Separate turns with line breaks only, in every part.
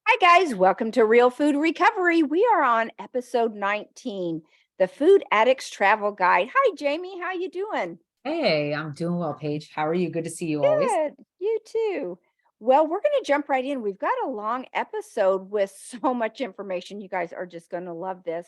Hi guys, welcome to Real Food Recovery. We are on episode 19, the Food Addict's Travel Guide. Hi Jamie, how you doing?
Hey, I'm doing well, Paige. How are you? Good to see you always.
Good. You too. Well, we're going to jump right in. We've got a long episode with so much information. You guys are just going to love this.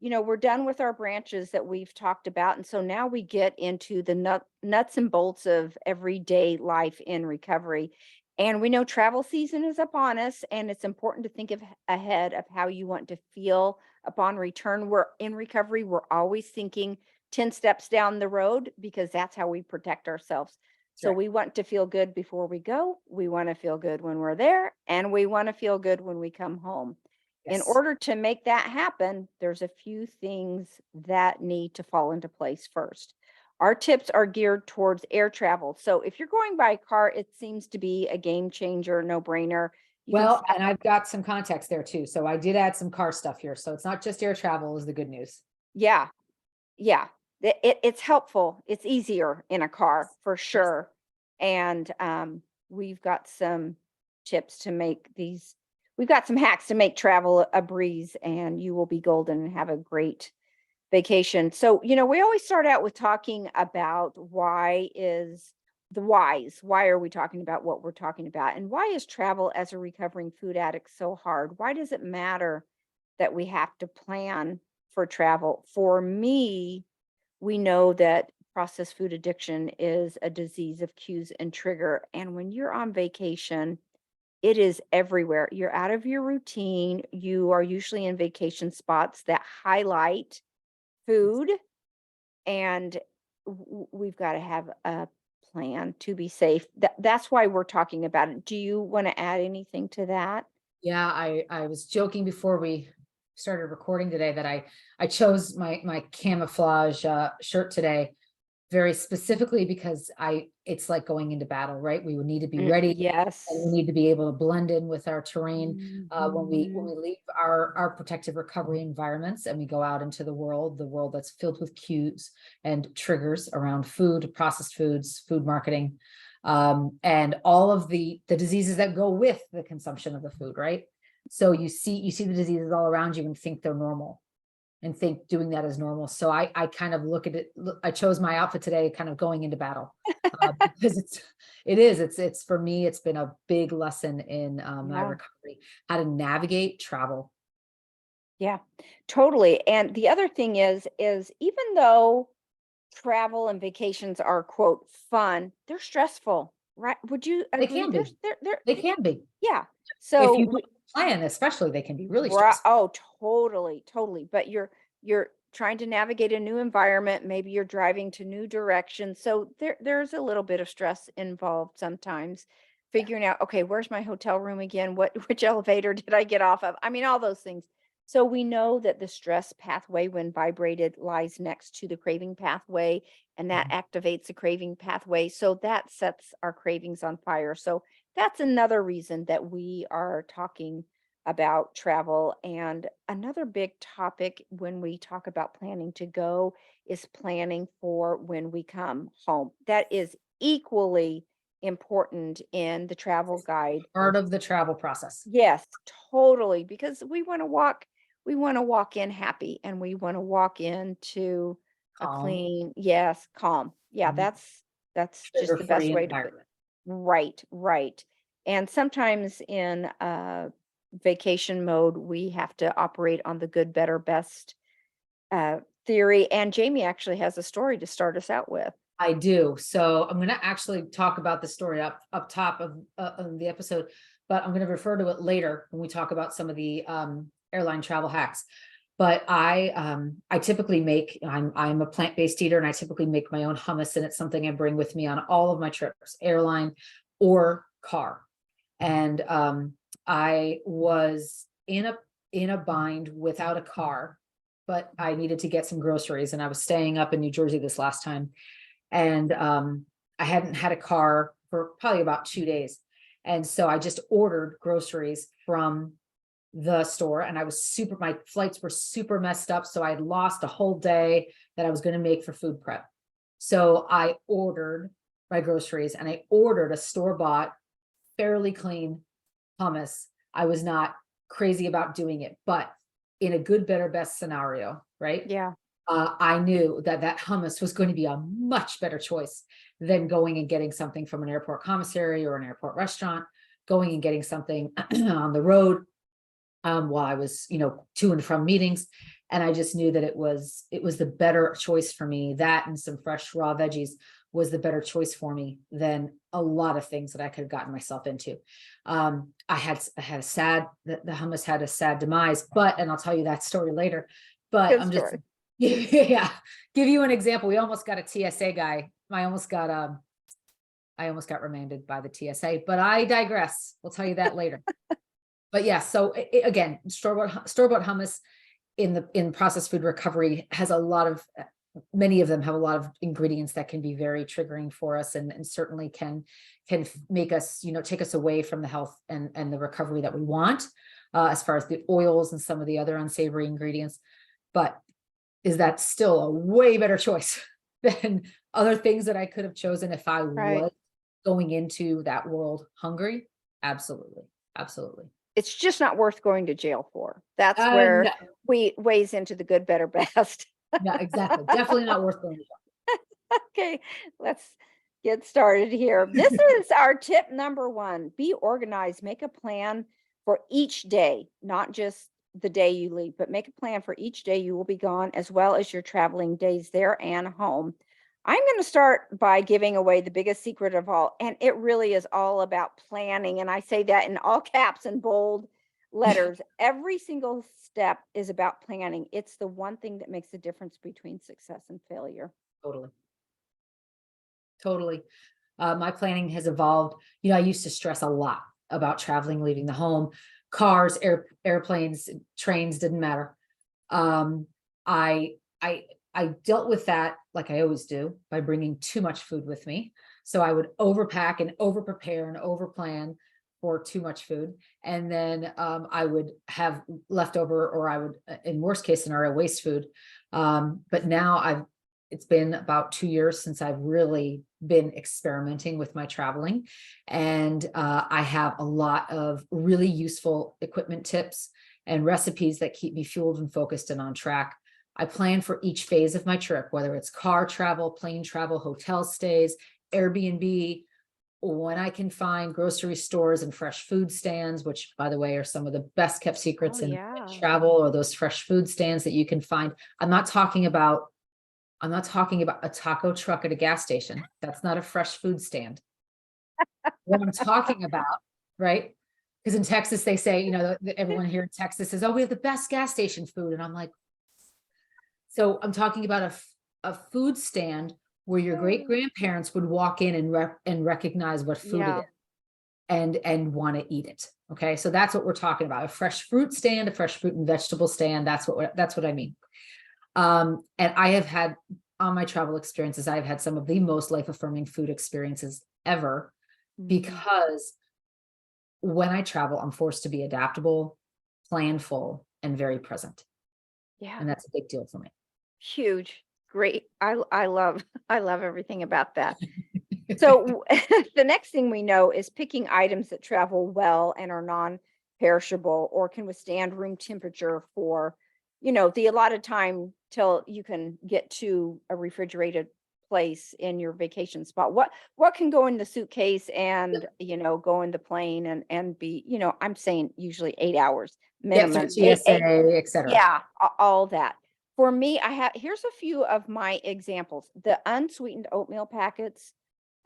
We're done with our branches that we've talked about, and so now we get into the nuts and bolts of everyday life in recovery. And we know travel season is upon us, and it's important to think of ahead of how you want to feel upon return. We're in recovery. We're always thinking 10 steps down the road because that's how we protect ourselves.
That's
So
right.
we want to feel good before we go. We want to feel good when we're there, and we want to feel good when we come home. In
Yes.
order to make that happen, there's a few things that need to fall into place first. Our tips are geared towards air travel. So if you're going by car, it seems to be a game changer, no brainer. You can
Well,
stop.
and I've got some context there too. So I did add some car stuff here. So it's not just air travel is the good news.
Yeah, yeah. It's helpful. It's easier in a car for
Yes.
sure. And we've got some tips to make these, we've got some hacks to make travel a breeze, and you will be golden and have a great vacation. So, we always start out with talking about why are we talking about what we're talking about? And why is travel as a recovering food addict so hard? Why does it matter that we have to plan for travel? For me, we know that processed food addiction is a disease of cues and trigger. And when you're on vacation, it is everywhere. You're out of your routine. You are usually in vacation spots that highlight food, and we've got to have a plan to be safe. That's why we're talking about it. Do you want to add anything to that?
Yeah, I was joking before we started recording today that I chose my camouflage shirt today very specifically because it's like going into battle, right? We would need to be ready and we
Yes.
need to be able to blend in with our terrain when
Mhm.
we leave our protective recovery environments and we go out into the world that's filled with cues and triggers around food, processed foods, food marketing, and all of the diseases that go with the consumption of the food, right? So you see the diseases all around you and think they're normal and think doing that is normal. So I kind of look at it. I chose my outfit today, kind of going into battle, because it's for me. It's been a big lesson in my
Yeah.
recovery, how to navigate travel.
Yeah. Totally. And the other thing is even though travel and vacations are quote fun, they're stressful, right? Would you
They
agree?
can be,
They're
they can be.
yeah.
If
So
you
we
don't plan, especially, they can be really
Right.
stressful.
Oh, totally, totally. But you're trying to navigate a new environment. Maybe you're driving to new directions. So there's a little bit of stress involved sometimes.
Yeah.
Figuring out, okay, where's my hotel room again? What which elevator did I get off of? I mean, all those things. So we know that the stress pathway, when vibrated, lies next to the craving pathway, and that
Mhm.
activates the craving pathway. So that sets our cravings on fire. So that's another reason that we are talking about travel. And another big topic when we talk about planning to go is planning for when we come home. That is equally important in the travel
It's
guide.
part of the travel process.
Yes, totally, because we want to walk in happy, and we want to walk into a
Calm,
clean, yes, calm. Yeah,
mhm,
that's just the best
trigger-free
way to put.
environment.
Right, right. And sometimes in vacation mode, we have to operate on the good, better, best theory. And Jamie actually has a story to start us out with.
I do. So I'm going to actually talk about the story up top of the episode, but I'm going to refer to it later when we talk about some of the airline travel hacks. But I typically make I'm a plant-based eater and I typically make my own hummus, and it's something I bring with me on all of my trips, airline or car. And I was in a bind without a car, but I needed to get some groceries, and I was staying up in New Jersey this last time, and I hadn't had a car for probably about 2 days. And so I just ordered groceries from the store, and my flights were super messed up. So I had lost a whole day that I was going to make for food prep. So I ordered my groceries and I ordered a store bought, fairly clean hummus I was not crazy about doing it, but in a good, better, best scenario, right?
Yeah.
I knew that that hummus was going to be a much better choice than going and getting something from an airport commissary or an airport restaurant, going and getting something on the road while I was, to and from meetings. And I just knew that it was the better choice for me. That and some fresh raw veggies was the better choice for me than a lot of things that I could have gotten myself into. I had a sad, the hummus had a sad demise, and I'll tell you that story later. But
Good
I'm just,
story.
yeah, give you an example. We almost got a TSA guy. I almost got remanded by the TSA, but I digress. We'll tell you that later. But yeah, so again, store-bought hummus in processed food recovery has a lot of, many of them have a lot of ingredients that can be very triggering for us, and certainly can make us, take us away from the health and the recovery that we want, as far as the oils and some of the other unsavory ingredients. But is that still a way better choice than other things that I could have chosen if I
Right.
was going into that world hungry? Absolutely. Absolutely.
It's just not worth going to jail for. That's
No,
where we weighs into the good, better, best.
no, exactly. Definitely not worth going to
Okay, let's get started here. This is our tip number one. Be organized. Make a plan for each day, not just the day you leave, but make a plan for each day you will be gone, as well as your traveling days there and home. I'm going to start by giving away the biggest secret of all, and it really is all about planning. And I say that in all caps and bold
jail.
letters. Every single step is about planning. It's the one thing that makes the difference between success and failure.
Totally. Totally. My planning has evolved. I used to stress a lot about traveling, leaving the home, cars, airplanes, trains, didn't matter. Um, I, I, I dealt with that like I always do by bringing too much food with me. So I would overpack and over prepare and over plan for too much food. And then I would have leftover, or I would, in worst case scenario, waste food. But now it's been about 2 years since I've really been experimenting with my traveling. And I have a lot of really useful equipment tips and recipes that keep me fueled and focused and on track. I plan for each phase of my trip, whether it's car travel, plane travel, hotel stays, Airbnb, when I can find grocery stores and fresh food stands, which, by the way, are some of the best kept
Oh,
secrets in
yeah.
travel, or those fresh food stands that you can find. I'm not talking about a taco truck at a gas station. That's not a fresh food stand. What I'm talking about, right? Because in Texas, they say, everyone here in Texas says, oh, we have the best gas station food. And I'm like, so I'm talking about a food stand where your great
Oh,
grandparents would walk in and recognize what food it
yeah.
is and want to eat it. Okay. So that's what we're talking about. A fresh fruit stand, a fresh fruit and vegetable stand. That's what I mean. And I have had, on my travel experiences, I've had some of the most life affirming food experiences ever,
Mhm.
because when I travel, I'm forced to be adaptable, planful, and very present.
Yeah.
And that's a big deal for me.
Huge. Great. I love I love everything about that. So the next thing we know is picking items that travel well and are non-perishable or can withstand room temperature for, the allotted time till you can get to a refrigerated place in your vacation spot. What can go in the suitcase and, go in the plane and be, I'm saying usually 8 hours
Get through
minimum. Eight,
TSA, et cetera.
yeah, all that. For me, here's a few of my examples. The unsweetened oatmeal packets.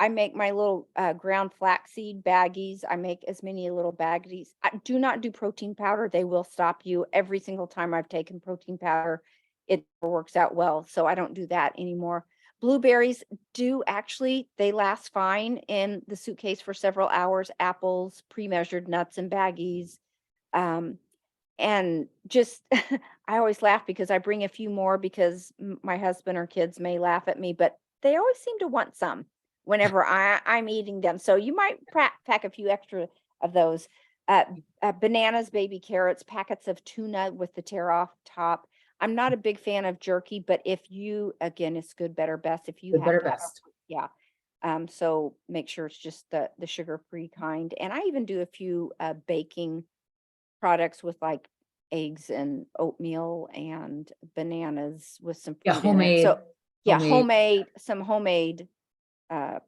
I make my little ground flaxseed baggies. I make as many little baggies. I do not do protein powder. They will stop you every single time I've taken protein powder. It works out well. So I don't do that anymore. Blueberries do actually, they last fine in the suitcase for several hours. Apples, pre-measured nuts and baggies. Um, and just I always laugh because I bring a few more because my husband or kids may laugh at me, but they always seem to want some whenever I'm eating them. So you might pack a few extra of those. Uh, Bananas, baby carrots, packets of tuna with the tear off top. I'm not a big fan of jerky, but if you, again, it's good, better, best. If you
Good,
have
better,
to have,
best.
yeah. So make sure it's just the sugar free kind. And I even do a few baking products with like eggs and oatmeal and bananas with some
Yeah,
fruit in it. So yeah,
homemade.
some homemade uh,
Mhm.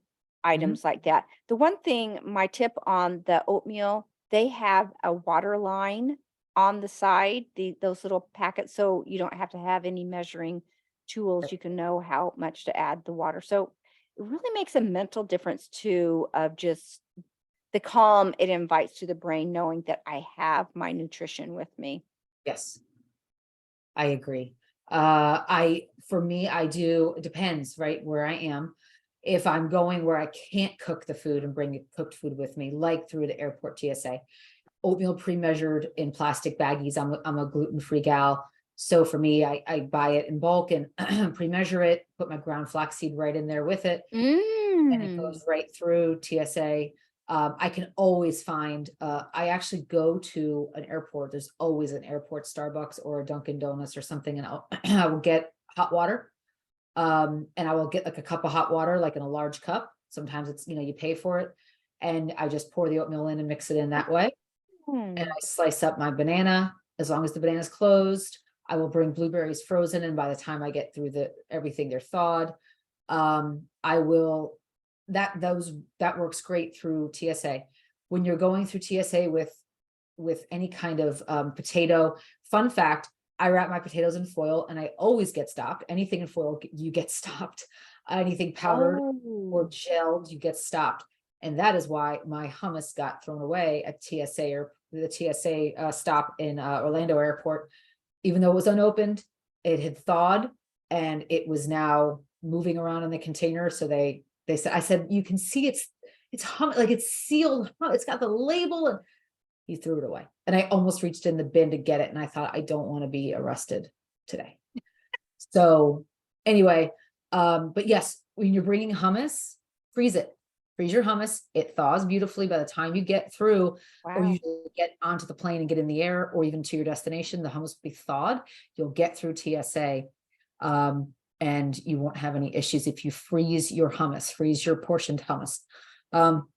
items like that. The one thing, my tip on the oatmeal, they have a water line on the side, those little packets, so you don't have to have any measuring tools. You can know how much to add the water. So it really makes a mental difference too of just the calm it invites to the brain knowing that I have my nutrition with me.
Yes, I agree. For me, I do, it depends, right, where I am. If I'm going where I can't cook the food and bring cooked food with me, like through the airport TSA, oatmeal pre-measured in plastic baggies. I'm a gluten-free gal. So for me, I buy it in bulk and pre-measure it, put my ground flaxseed right in there with it, and it
Mm.
goes right through TSA. I can always find, I actually go to an airport. There's always an airport Starbucks or a Dunkin' Donuts or something, and I will get hot water. And I will get like a cup of hot water, like in a large cup. Sometimes it's, you pay for it. And I just pour the oatmeal in and mix it in that way. And
Mm.
I slice up my banana. As long as the banana's closed, I will bring blueberries frozen. And by the time I get through everything, they're thawed. I will, that works great through TSA. When you're going through TSA with any kind of potato, fun fact, I wrap my potatoes in foil and I always get stopped. Anything in foil, you get stopped. Anything powdered or
Oh.
gelled, you get stopped. And that is why my hummus got thrown away at TSA, or the TSA stop in Orlando Airport. Even though it was unopened, it had thawed and it was now moving around in the container. So they said, I said, you can see it's like it's sealed. It's got the label, and he threw it away. And I almost reached in the bin to get it. And I thought, I don't want to be arrested today. So anyway, but yes, when you're bringing hummus, freeze it. Freeze your hummus. It thaws beautifully by the time you get through, or you
Wow.
get onto the plane and get in the air, or even to your destination. The hummus will be thawed. You'll get through TSA, and you won't have any issues if you freeze your hummus, freeze your portioned hummus. Um,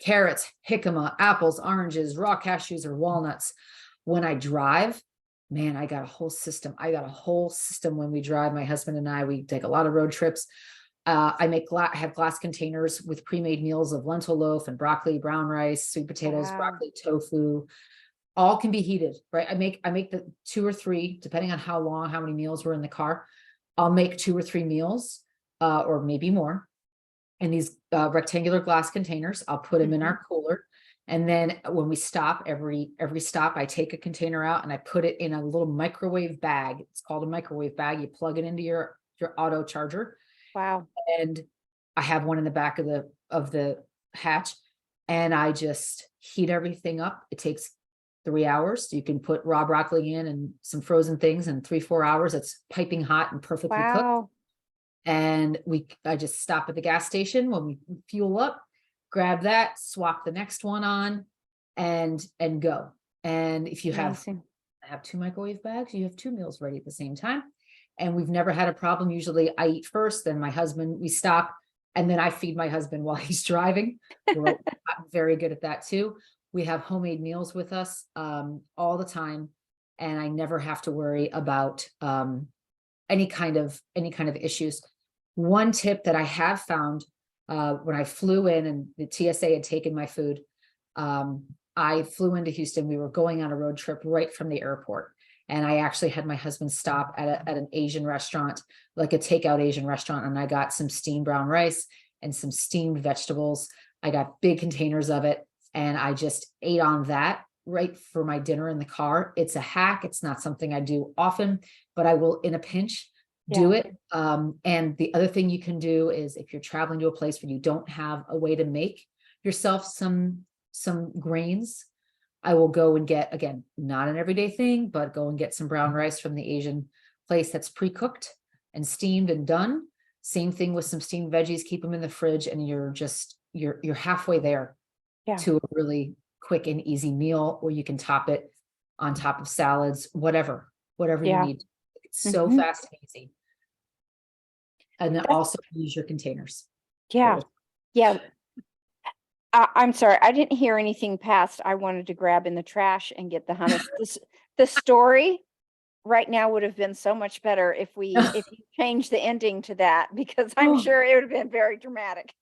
Carrots, jicama, apples, oranges, raw cashews, or walnuts. When I drive, man, I got a whole system. I got a whole system when we drive. My husband and I, we take a lot of road trips. I have glass containers with pre-made meals of lentil loaf and broccoli, brown rice, sweet potatoes,
Wow.
broccoli, tofu. All can be heated, right? I make the 2 or 3, depending on how many meals were in the car. I'll make 2 or 3 meals, or maybe more, in these rectangular glass containers. I'll put them in
Mhm.
our cooler. And then when we stop, every stop, I take a container out and I put it in a little microwave bag. It's called a microwave bag. You plug it into your auto charger.
Wow.
And I have one in the back of the hatch. And I just heat everything up. It takes 3 hours. You can put raw broccoli in and some frozen things in 3-4 hours. It's piping hot and perfectly cooked.
Wow.
And I just stop at the gas station when we fuel up, grab that, swap the next one on, and go. And if you
Amazing.
have 2 microwave bags, you have 2 meals ready at the same time. And we've never had a problem. Usually I eat first, then my husband, we stop, and then I feed my husband while he's driving. We're very good at that too. We have homemade meals with us all the time, and I never have to worry about any kind of issues. One tip that I have found, when I flew in and the TSA had taken my food, I flew into Houston. We were going on a road trip right from the airport. And I actually had my husband stop at an Asian restaurant, like a takeout Asian restaurant. And I got some steamed brown rice and some steamed vegetables. I got big containers of it. And I just ate on that right for my dinner in the car. It's a hack. It's not something I do often, but I will, in a pinch, do
Yeah.
it. And the other thing you can do is, if you're traveling to a place where you don't have a way to make yourself some grains, I will go and get, again, not an everyday thing, but go and get some brown rice from the Asian place that's pre-cooked and steamed and done. Same thing with some steamed veggies, keep them in the fridge, and you're halfway there
Yeah.
to a really quick and easy meal, or you can top it on top of salads, whatever you
Yeah.
need. It's so
Mhm.
fast and easy. And then
That's
also use your containers.
yeah. Yeah. I'm sorry, I didn't hear anything past. I wanted to grab in the trash and get the hummus. The story right now would have been so much better if you changed the ending to that, because I'm
Oh,
sure it would have been very dramatic.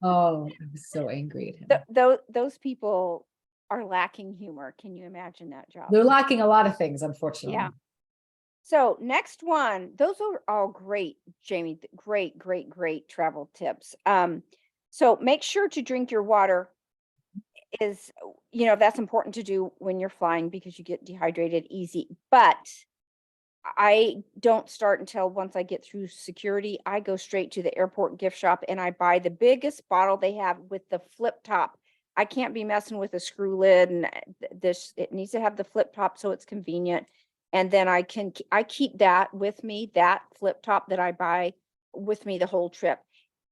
oh, I was so angry at him.
Those people are lacking humor. Can you imagine that job?
They're lacking a lot of things,
Yeah.
unfortunately.
So next one, those are all great, Jamie. Great, great, great travel tips. So make sure to drink your water is, that's important to do when you're flying because you get dehydrated easy. But I don't start until once I get through security. I go straight to the airport gift shop and I buy the biggest bottle they have with the flip top. I can't be messing with a screw lid, and it needs to have the flip top so it's convenient. And then I keep that with me, that flip top that I buy with me the whole trip.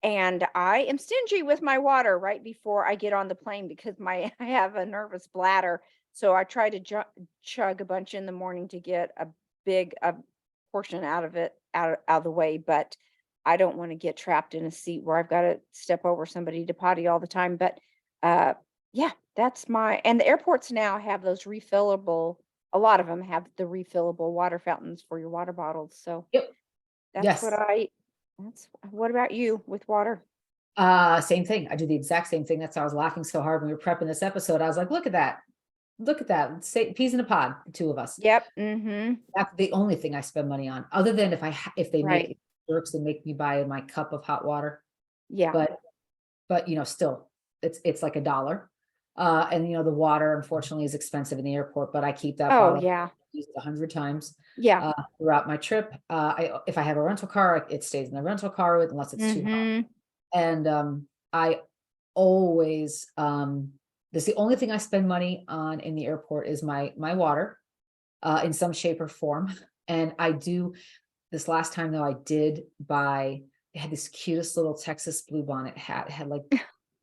And I am stingy with my water right before I get on the plane because I have a nervous bladder. So I try to chug a bunch in the morning to get a big portion out of it out of the way, but I don't want to get trapped in a seat where I've got to step over somebody to potty all the time. But uh yeah, and the airports now have those refillable, a lot of them have the refillable water fountains for your water bottles. So
Yep.
that's what
Yes.
I that's what about you with water?
Same thing. I do the exact same thing. That's why I was laughing so hard when we were prepping this episode. I was like, look at that. Look at that. Say peas in a pod, the two of us.
Yep. Mm-hmm.
That's the only thing I spend money on, other than if they
Right.
make jerks and make me buy my cup of hot water.
Yeah.
But still, it's like $1. And the water unfortunately is expensive in the airport, but I keep that
Oh
bottle,
yeah.
used it 100 times
Yeah.
throughout my trip. If I have a rental car, it stays in the rental car unless it's too hot.
Mm-hmm.
And I always that's the only thing I spend money on in the airport is my water in some shape or form. And I do this last time though, I did buy, it had this cutest little Texas bluebonnet hat. It had like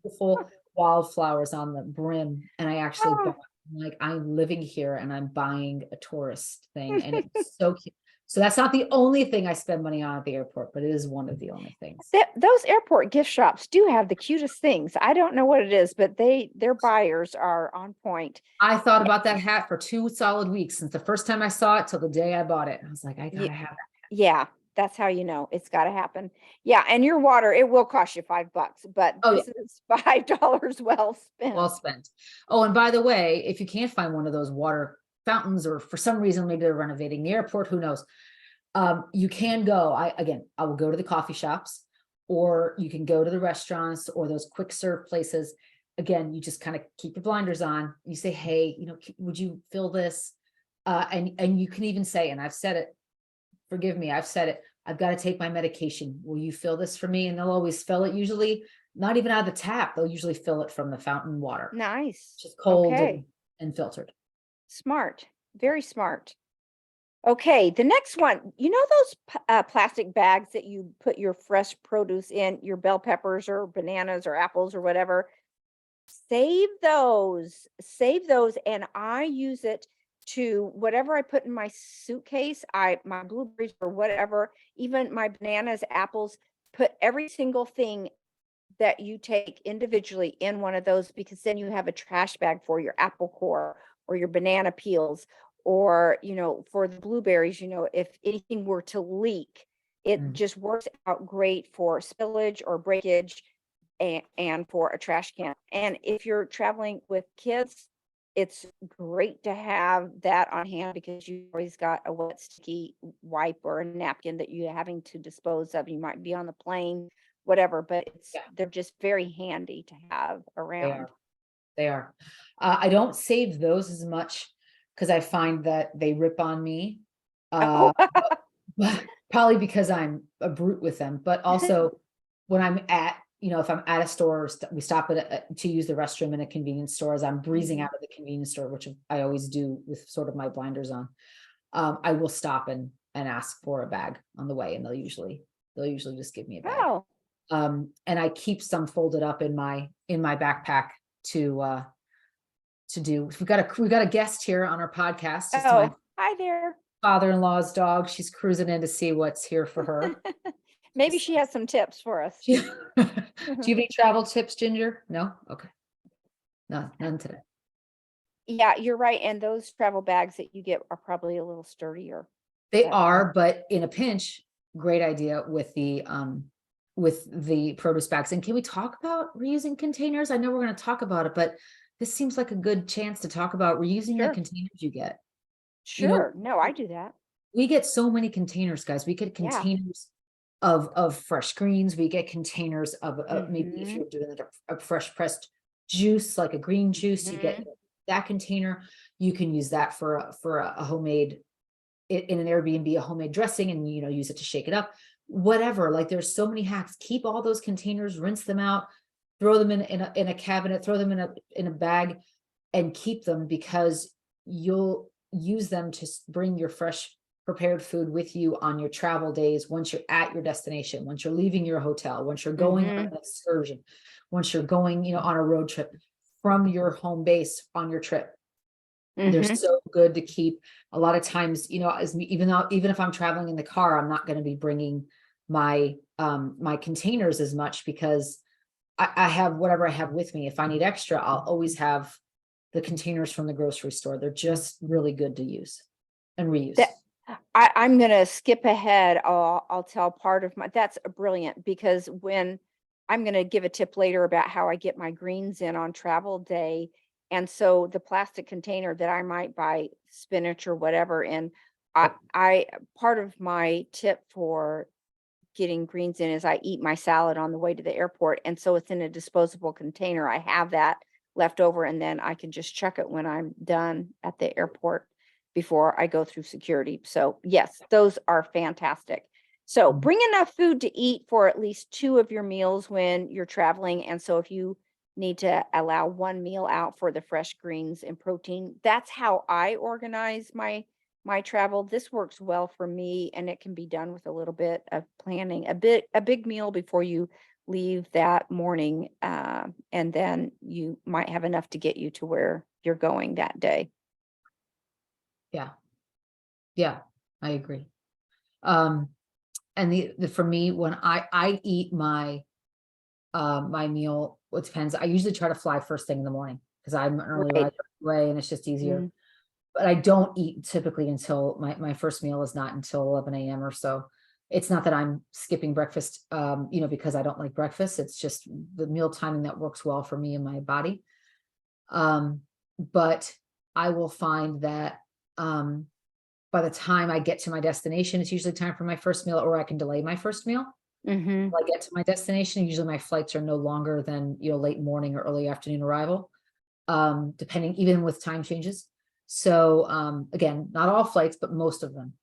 beautiful wildflowers on the brim. And I actually
Oh.
bought, like, I'm living here and I'm buying a tourist thing. And it's so cute. So that's not the only thing I spend money on at the airport, but it is one of the only things.
Those airport gift shops do have the cutest things. I don't know what it is, but their buyers are on point.
I thought
Yeah,
about that hat for 2 solid weeks since the first time I saw it till the day I bought it. I was like, I
yeah,
gotta have that.
yeah, that's how you know it's got to happen. Yeah, and your water, it will cost you $5, but
Oh yeah,
this is $5 well
well
spent.
spent. Oh, and by the way, if you can't find one of those water fountains, or for some reason maybe they're renovating the airport, who knows? You can go. I will go to the coffee shops, or you can go to the restaurants or those quick serve places. Again, you just kind of keep your blinders on. You say, hey, would you fill this? And you can even say, and I've said it, forgive me, I've said it, I've got to take my medication. Will you fill this for me? And they'll always fill it, usually not even out of the tap. They'll usually fill it from the fountain water,
Nice.
which is cold
Okay.
and filtered.
Smart. Very smart. Okay, the next one, those plastic bags that you put your fresh produce in, your bell peppers or bananas or apples or whatever, save those, and I use it to whatever I put in my suitcase, my blueberries or whatever, even my bananas, apples, put every single thing that you take individually in one of those, because then you have a trash bag for your apple core or your banana peels, or for the blueberries, if anything were to leak, it
Mm.
just works out great for spillage or breakage, and for a trash can. And if you're traveling with kids, it's great to have that on hand because you always got a wet, sticky wipe or a napkin that you're having to dispose of. You might be on the plane, whatever, but
Yeah,
they're just very handy to have
they
around.
are. They are. I don't save those as much because I find that they rip on me.
Oh,
Uh, Probably because I'm a brute with them, but also when I'm if I'm at a store, or we stop to use the restroom in a convenience store, as I'm breezing
mhm.
out of the convenience store, which I always do with sort of my blinders on, I will stop and ask for a bag on the way, and they'll usually just give me a bag.
Oh,
And I keep some folded up in my backpack to do. We've got a guest here on our podcast. It's my
oh, hi there.
father-in-law's dog. She's cruising in to see what's here for her.
Maybe she has some tips for us.
Do you have any travel tips, Ginger? No? Okay. No, none today.
Yeah, you're right. And those travel bags that you get are probably a little sturdier.
They
But
are, but in a pinch, great idea with the produce bags. And can we talk about reusing containers? I know we're going to talk about it, but this seems like a good chance to talk about reusing the
sure,
containers you get. You know,
sure. No, I do that.
we get so many containers, guys. We get
Yeah.
containers of fresh greens. We get containers of maybe if
Mm-hmm.
you're doing a fresh pressed juice, like a green juice, you get
Mm-hmm.
that container. You can use that for a homemade in an Airbnb, a homemade dressing, and use it to shake it up. Whatever. Like there's so many hacks. Keep all those containers, rinse them out, throw them in a cabinet, throw them in a bag, and keep them because you'll use them to bring your fresh prepared food with you on your travel days once you're at your destination, once you're leaving your hotel, once you're going on
Mm-hmm.
an excursion, once you're going on a road trip from your home base on your trip. They're
Mm-hmm.
so good to keep. A lot of times, even if I'm traveling in the car, I'm not going to be bringing my containers as much because I have whatever I have with me. If I need extra, I'll always have the containers from the grocery store. They're just really good to use and reuse.
That I'm gonna skip ahead. I'll tell part of my that's brilliant because when I'm gonna give a tip later about how I get my greens in on travel day. And so the plastic container that I might buy spinach or whatever in,
Yep.
I part of my tip for getting greens in is I eat my salad on the way to the airport. And so it's in a disposable container. I have that left over and then I can just chuck it when I'm done at the airport before I go through security. So yes, those are fantastic. So
Mhm.
bring enough food to eat for at least 2 of your meals when you're traveling. And so if you need to allow 1 meal out for the fresh greens and protein, that's how I organize my travel. This works well for me and it can be done with a little bit of planning, a big meal before you leave that morning, and then you might have enough to get you to where you're going that day.
Yeah. Yeah, I agree. Um, and the for me, when I eat my meal, it depends. I usually try to fly first thing in the morning because I'm an early
Right.
riser anyway, and it's just easier.
Mm,
But I don't eat typically until my first meal is not until 11 a.m. or so. It's not that I'm skipping breakfast, because I don't like breakfast. It's just the meal timing that works well for me and my body. But I will find that by the time I get to my destination, it's usually time for my first meal, or I can delay my first meal.
mhm.
Till I get to my destination. Usually my flights are no longer than, late morning or early afternoon arrival, depending even with time changes. So again, not all flights, but most of them.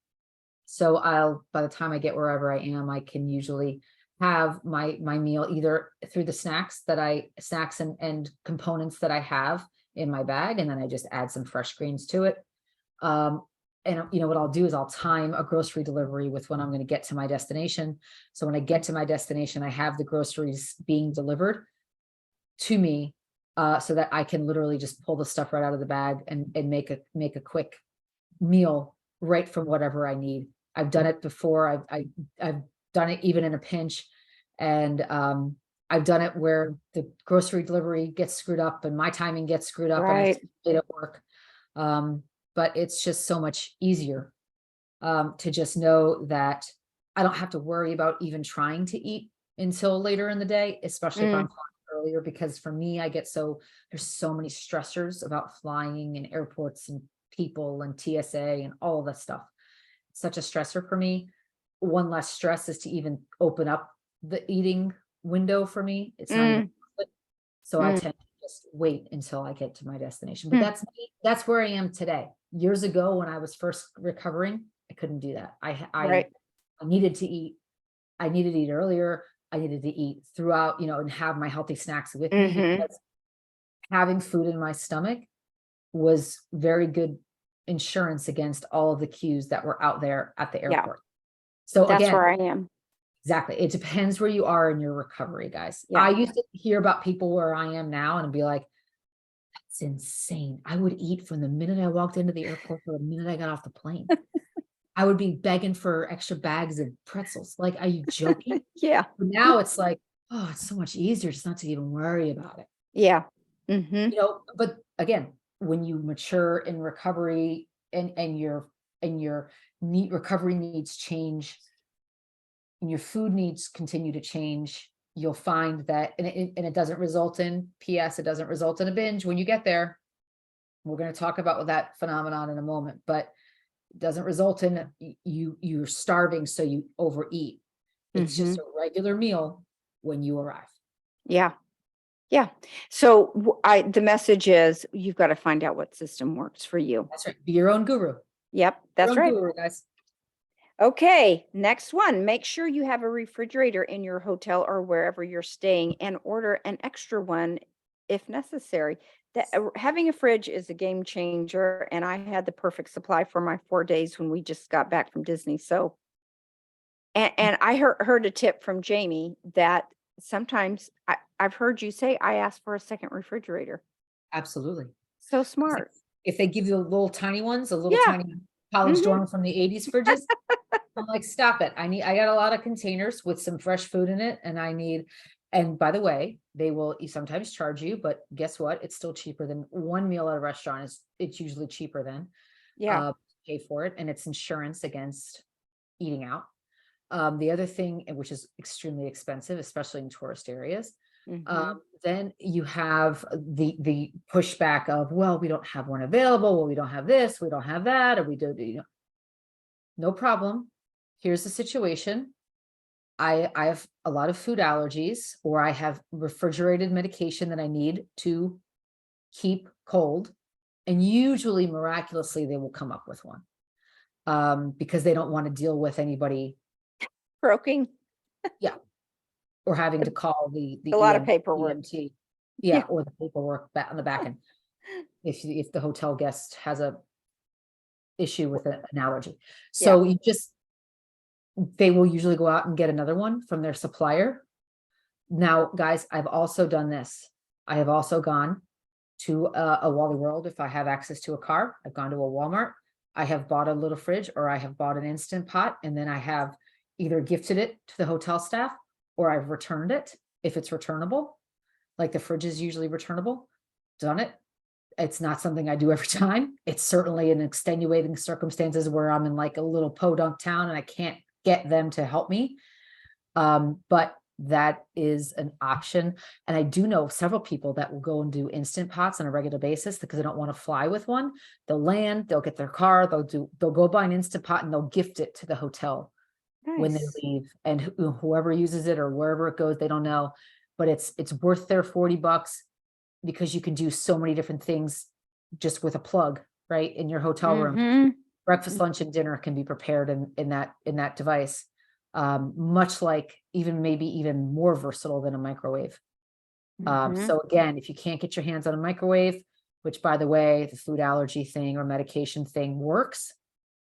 So by the time I get wherever I am, I can usually have my meal either through the snacks and components that I have in my bag, and then I just add some fresh greens to it. Um, and what I'll do is I'll time a grocery delivery with when I'm going to get to my destination. So when I get to my destination, I have the groceries being delivered to me, so that I can literally just pull the stuff right out of the bag and make a quick meal right from whatever I need. I've done it before. I've done it even in a pinch, and I've done it where the grocery delivery gets screwed up and my timing gets screwed up and it's
Right.
late at work. But it's just so much easier to just know that I don't have to worry about even trying to eat until later in the day, especially if I'm
Mm,
flying earlier, because for me, there's so many stressors about flying and airports and people and TSA and all of that stuff. It's such a stressor for me. One less stress is to even open up the eating window for me. It's not even,
mm,
so I
mm,
tend to just wait until I get to my destination. But
hmm.
that's where I am today. Years ago, when I was first recovering, I couldn't do that. I
Right.
needed to eat. I needed to eat earlier. I needed to eat throughout, and have my healthy snacks with me,
Mhm.
because having food in my stomach was very good insurance against all of the cues that were out there at the
Yeah,
airport. So
that's
again,
where I am.
exactly. It depends where you are in your recovery, guys.
Yeah.
I used to hear about people where I am now and be like, that's insane. I would eat from the minute I walked into the airport to the minute I got off the plane. I would be begging for extra bags of pretzels. Like, are you joking?
Yeah.
But now it's like, oh, it's so much easier just not to even worry about it.
Yeah. Mm-hmm.
But again, when you mature in recovery and your recovery needs change and your food needs continue to change, you'll find that, and it doesn't result in, PS, it doesn't result in a binge when you get there. We're going to talk about that phenomenon in a moment, but it doesn't result in you're starving, so you overeat. It's
Mm-hmm.
just a regular meal when you arrive.
Yeah. Yeah. So the message is you've got to find out what system works for you.
That's right. Be your own guru.
Yep,
Your
that's
own
right.
guru, guys.
Okay, next one. Make sure you have a refrigerator in your hotel or wherever you're staying and order an extra one if necessary. Having a fridge is a game changer, and I had the perfect supply for my 4 days when we just got back from Disney. So, and I heard a tip from Jamie that sometimes I've heard you say, I asked for a second refrigerator.
Absolutely.
So
It's like,
smart.
if they give you the little tiny ones, the little
Yeah.
tiny college
Hmm.
dorm from the 80s fridges, I'm like, stop it. I got a lot of containers with some fresh food in it, and by the way, they will sometimes charge you, but guess what? It's still cheaper than one meal at a restaurant. It's usually cheaper than
Yeah.
pay for it, and it's insurance against eating out. The other thing, which is extremely expensive, especially in tourist areas,
Hmm.
then you have the pushback of, well, we don't have one available. Well, we don't have this, we don't have that, or we do, no problem. Here's the situation. I have a lot of food allergies, or I have refrigerated medication that I need to keep cold. And usually miraculously, they will come up with one. Because they don't want to deal with anybody.
Croaking.
Yeah. Or having to call the
A lot of
EM,
paperwork.
EMT.
Yeah.
Yeah, or the paperwork back on the back end. If the hotel guest has a issue with an allergy.
Yeah.
So they will usually go out and get another one from their supplier. Now, guys, I've also done this. I have also gone to a Wally World if I have access to a car. I've gone to a Walmart. I have bought a little fridge, or I have bought an Instant Pot, and then I have either gifted it to the hotel staff, or I've returned it if it's returnable. Like the fridge is usually returnable. Done it. It's not something I do every time. It's certainly in extenuating circumstances where I'm in like a little podunk town and I can't get them to help me. But that is an option. And I do know several people that will go and do Instant Pots on a regular basis because they don't want to fly with one. They'll land, they'll get their car, they'll go buy an Instant Pot and they'll gift it to the hotel when they
Nice.
leave. And whoever uses it or wherever it goes, they don't know. But it's worth their $40 because you can do so many different things just with a plug, right? In your hotel room.
Hmm.
Breakfast, lunch, and dinner can be prepared in that device. Much like maybe even more versatile than a microwave.
Hmm.
So again, if you can't get your hands on a microwave, which by the way, the food allergy thing or medication thing works,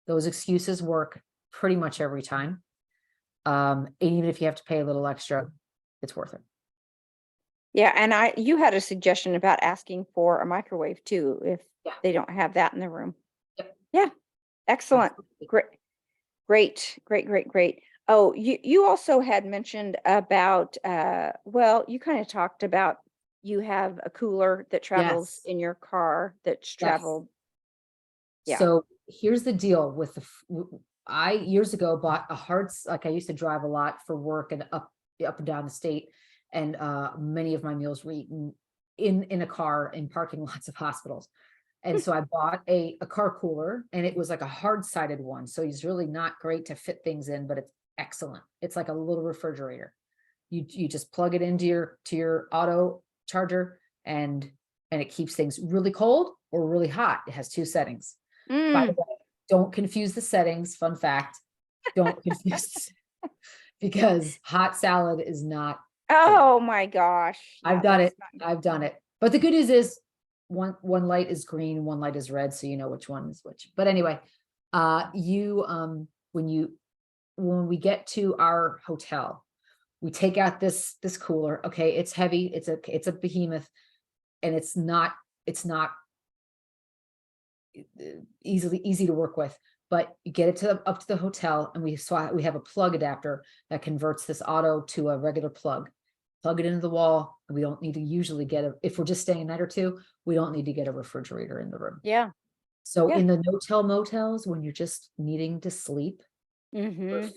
those excuses work pretty much every time. And even if you have to pay a little extra, it's worth it.
Yeah, and you had a suggestion about asking for a microwave too, if
Yeah.
they don't have that in the room.
Yep.
Yeah, excellent.
Absolutely.
Great, great. Oh, you also had mentioned about well, you kind of talked about you have a cooler that travels
Yes.
in your car that's
Yes.
traveled. Yeah.
So here's the deal with I years ago bought a like I used to drive a lot for work and up and down the state. And many of my meals were eaten in a car in parking lots of hospitals. And so I bought a car cooler, and it was like a hard-sided one. So he's really not great to fit things in, but it's excellent. It's like a little refrigerator. You just plug it into your auto charger, and it keeps things really cold or really hot. It has two settings. By the
Mm.
way, don't confuse the settings. Fun fact, don't confuse because hot salad is not good.
Oh my gosh.
I've
Yeah,
done
that's
it.
not.
I've done it. But the good news is one light is green, one light is red, so you know which one is which. But anyway, you when we get to our hotel, we take out this cooler. Okay, it's heavy, it's a behemoth, and it's not easy to work with. But you get it up to the hotel, and we have a plug adapter that converts this auto to a regular plug. plug it into the wall. And we don't need to usually if we're just staying a night or two, we don't need to get a refrigerator in the room.
Yeah.
So
Yeah.
in the no-tell motels, when you're just needing to sleep
Mm-hmm.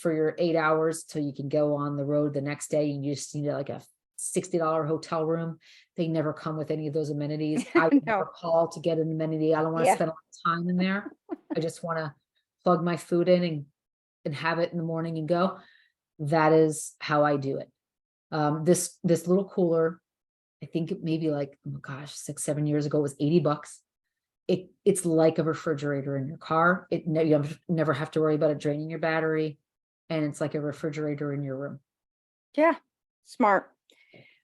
for your 8 hours till you can go on the road the next day, and you just need like a $60 hotel room. They never come with any of those amenities. I would never
No.
call to get an amenity. I don't want to
Yeah.
spend a lot of time in there. I just want to plug my food in and have it in the morning and go. That is how I do it. This little cooler, I think it maybe like, oh my gosh, 6-7 years ago, was $80. It's like a refrigerator in your car. You never have to worry about it draining your battery, and it's like a refrigerator in your room.
Yeah. Smart.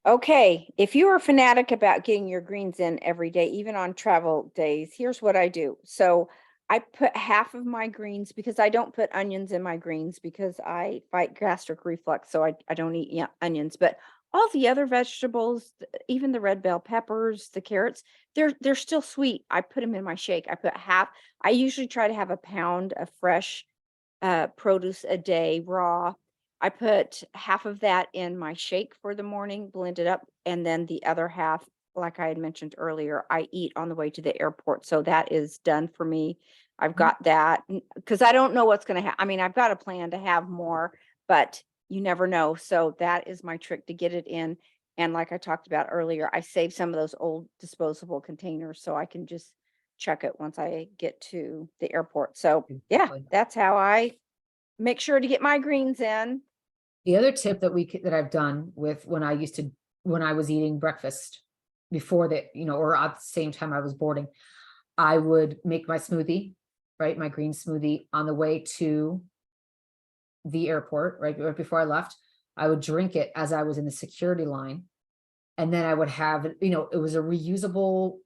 Okay, if you are a fanatic about getting your greens in every day, even on travel days, here's what I do. So I put half of my greens, because I don't put onions in my greens because I fight gastric reflux. So I don't eat onions, but all the other vegetables, even the red bell peppers, the carrots, they're still sweet. I put them in my shake. I put half. I usually try to have a pound of fresh produce a day raw. I put half of that in my shake for the morning, blend it up, and then the other half, like I had mentioned earlier, I eat on the way to the airport. So that is done for me. I've
Mhm.
got that because I don't know what's going to happen. I mean, I've got a plan to have more, but you never know. So that is my trick to get it in. And like I talked about earlier, I save some of those old disposable containers so I can just check it once I get to the airport. So yeah,
Exactly.
that's how I make sure to get my greens in.
The other tip that I've done with when I was eating breakfast before that, or at the same time I was boarding, I would make my smoothie, right? My green smoothie on the way to the airport, right before I left. I would drink it as I was in the security line. And then I would have, it was a reusable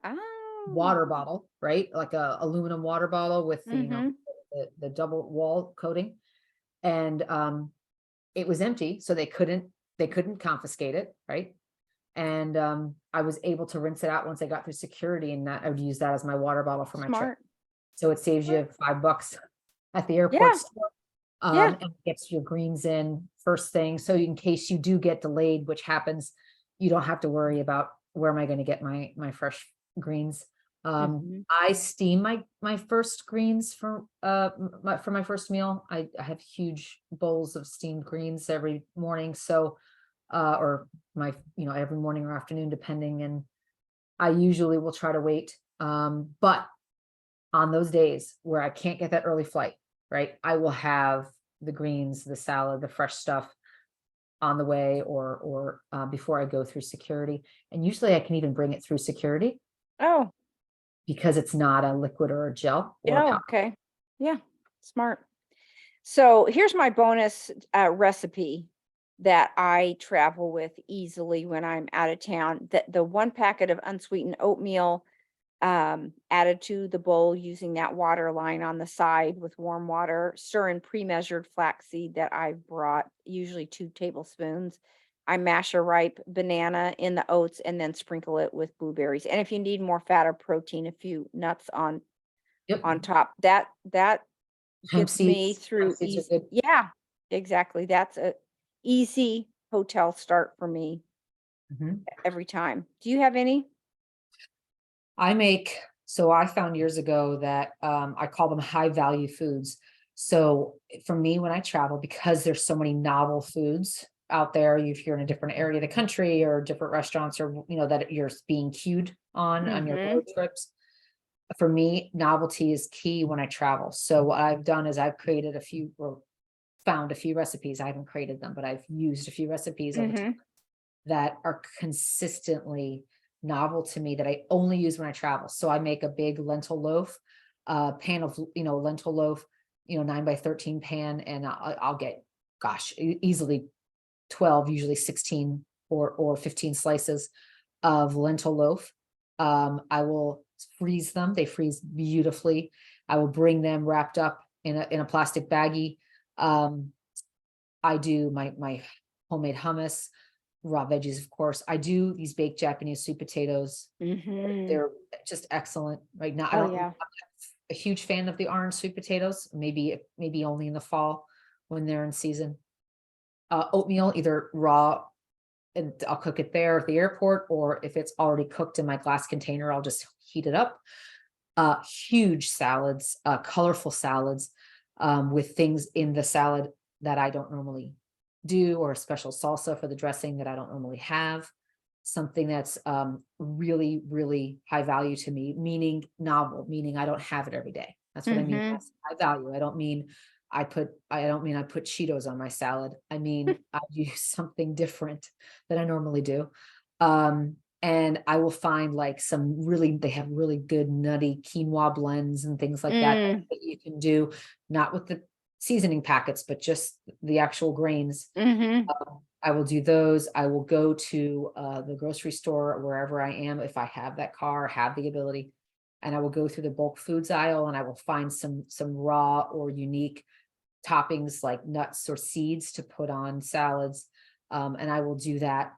Oh.
water bottle, right? Like a aluminum water bottle with
Mhm.
the double wall coating. And it was empty, so they couldn't confiscate it, right? And I was able to rinse it out once I got through security, and that I would use that as my water bottle for my trip.
Smart.
So it saves
Smart.
you $5 at the airport
Yeah.
store,
Yeah.
and gets your greens in first thing. So in case you do get delayed, which happens, you don't have to worry about where am I going to get my fresh greens.
Mhm.
I steam my first greens for my first meal. I have huge bowls of steamed greens every morning. So or every morning or afternoon, depending. And I usually will try to wait. But on those days where I can't get that early flight, right, I will have the greens, the salad, the fresh stuff on the way, or before I go through security. And usually I can even bring it through security
Oh,
because it's not a liquid or a gel or a
yeah,
powder.
okay. Yeah, smart. So here's my bonus recipe that I travel with easily when I'm out of town. The one packet of unsweetened oatmeal added to the bowl using that water line on the side with warm water, stir in pre-measured flaxseed that I've brought, usually 2 tablespoons. I mash a ripe banana in the oats and then sprinkle it with blueberries. And if you need more fat or protein, a few nuts
Yep.
on top. That
Hemp
gets me
seeds. Hemp
through
seeds are
easy.
good.
Yeah, exactly. That's a easy hotel start for me
Mhm.
every time. Do you have any?
So I found years ago that I call them high value foods. So for me, when I travel, because there's so many novel foods out there, if you're in a different area of the country or different restaurants, or that you're being cued on your road
Mhm.
trips. For me, novelty is key when I travel. So what I've done is I've created a few, or found a few recipes. I haven't created them, but I've used a few recipes over time
Mhm.
that are consistently novel to me that I only use when I travel. So I make a big lentil loaf, pan of, lentil loaf, 9 by 13 pan, and I'll get, gosh, easily 12, usually 16 or 15 slices of lentil loaf. I will freeze them. They freeze beautifully. I will bring them wrapped up in a plastic baggie. Um, I do my homemade hummus, raw veggies, of course. I do these baked Japanese sweet potatoes.
Mhm.
They're just excellent. Right now,
Oh
I'm
yeah.
a huge fan of the orange sweet potatoes. Maybe only in the fall when they're in season. Oatmeal, either raw and I'll cook it there at the airport, or if it's already cooked in my glass container, I'll just heat it up. Huge salads, colorful salads, with things in the salad that I don't normally do, or a special salsa for the dressing that I don't normally have. Something that's really, really high value to me, meaning novel, meaning I don't have it every day. That's what I mean.
Mm-hmm.
That's high value. I don't mean I put Cheetos on my salad. I mean, I use something different than I normally do. And I will find like they have really good nutty quinoa blends and things like that
Mm.
that you can do, not with the seasoning packets, but just the actual grains.
Mm-hmm.
I will do those. I will go to the grocery store wherever I am, if I have that car, have the ability, and I will go through the bulk foods aisle, and I will find some raw or unique toppings like nuts or seeds to put on salads. And I will do that,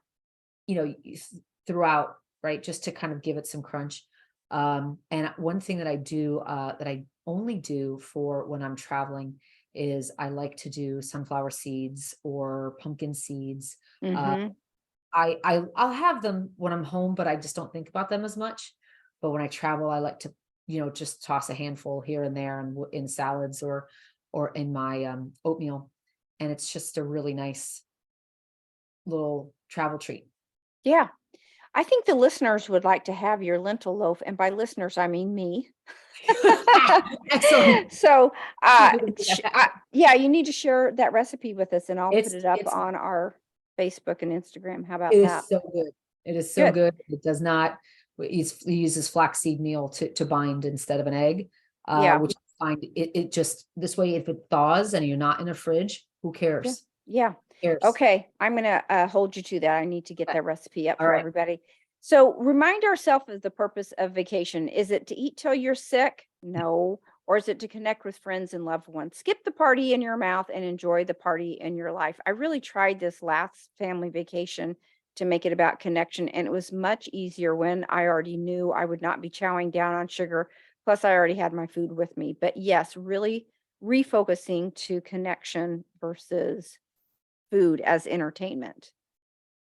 throughout, right? Just to kind of give it some crunch. And one thing that I do, that I only do for when I'm traveling, is I like to do sunflower seeds or pumpkin seeds. Uh,
Mm-hmm.
I'll have them when I'm home, but I just don't think about them as much. But when I travel, I like to, just toss a handful here and there, and in salads or in my oatmeal, and it's just a really nice little travel treat.
Yeah. I think the listeners would like to have your lentil loaf, and by listeners, I mean me.
Excellent.
So,
We're gonna do that.
yeah, you need to share that recipe with us, and I'll put
It's
it up
it's
on our Facebook and Instagram. How
it
about that?
is so good. It is so
Good.
good. It does not, he uses flaxseed meal to bind instead of an egg,
Yeah.
which I find it just this way, if it thaws and you're not in a fridge, who
Yeah.
cares?
Yeah.
Who cares?
Okay. I'm gonna hold you to that. I need to get
Okay.
that recipe up
All
for
right.
everybody. So remind ourselves of the purpose of vacation. Is it to eat till you're sick? No. Or is it to connect with friends and loved ones? Skip the party in your mouth and enjoy the party in your life. I really tried this last family vacation to make it about connection, and it was much easier when I already knew I would not be chowing down on sugar. Plus, I already had my food with me. But yes, really refocusing to connection versus food as entertainment.